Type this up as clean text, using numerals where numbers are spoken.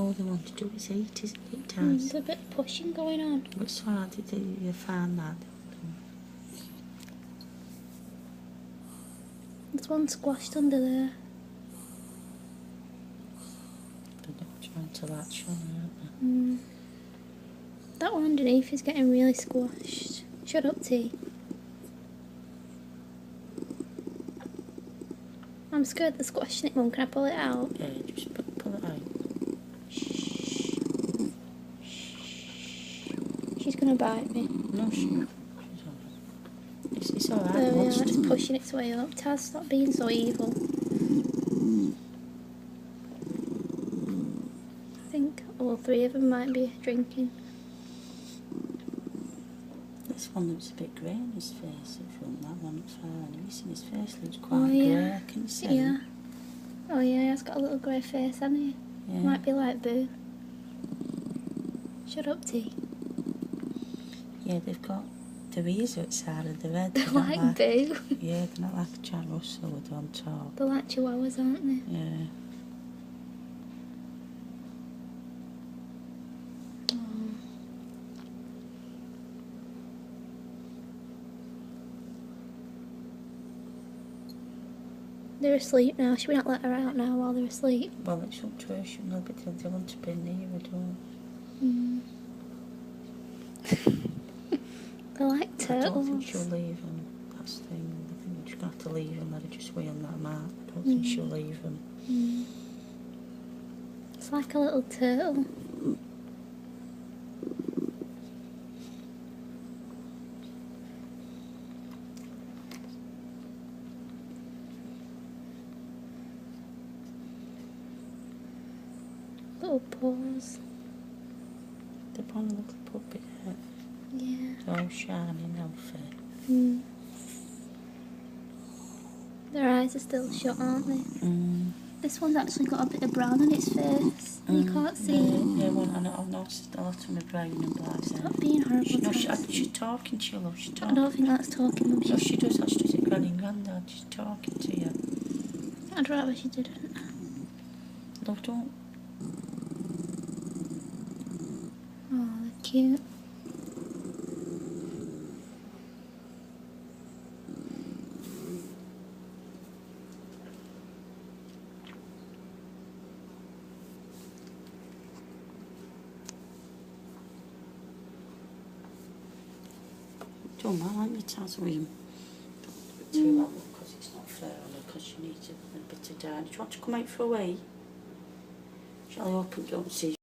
all they want to do is eat, isn't it, Taz? There's a bit of pushing going on. It's hard to do, you find that. There's one squashed under there. They're not trying to latch on, aren't they? That one underneath is getting really squashed. Shut up, T. I'm scared they're squashing it, Mum. Can I pull it out? Yeah, just pull it out. Shh. She's gonna bite me. No, she's alright. It's alright. There we are, it's pushing its way up. Taz, stop being so evil. I think all three of them might be drinking. This one looks a bit grey on his face up front, that one looks fine. Have you seen his face? Looks quite grey, can you see? Yeah. Oh yeah, he's got a little grey face, hasn't he? Yeah. Might be like Boo. Shut up, T. Yeah, they've got the ears outside of their head. They're like Boo. Yeah, they're not like Jack Russell with on top. They're like chihuahuas, aren't they? Yeah. They're asleep now. Should we not let her out now while they're asleep? Well, it's up to her, shouldn't they? But they want to be near her, don't They're like turtles. I don't think she'll leave them. That's the thing. I think we're just going to have to leave them. Let her just wheel them out. I don't think she'll leave them. It's like a little turtle. Little paws. They're one little puppy there. Yeah. They're all shiny and healthy. Their eyes are still shut, aren't they? This one's actually got a bit of brown on its face. You can't see it. Yeah, well, I've noticed a lot of my brown and black. Stop being horrible. No, she's talking to you, love. She's talking. I don't think that's talking, Mum. No, she does. That's just a granny and granddad. She's talking to you. I'd rather she didn't. Love, don't. Oh, they're cute. Don't mind, like your Taz with him. Don't do it too long because it's not fair on her because she needs a bit of diet. Do you want to come out for a wee? Shall I open? Don't see.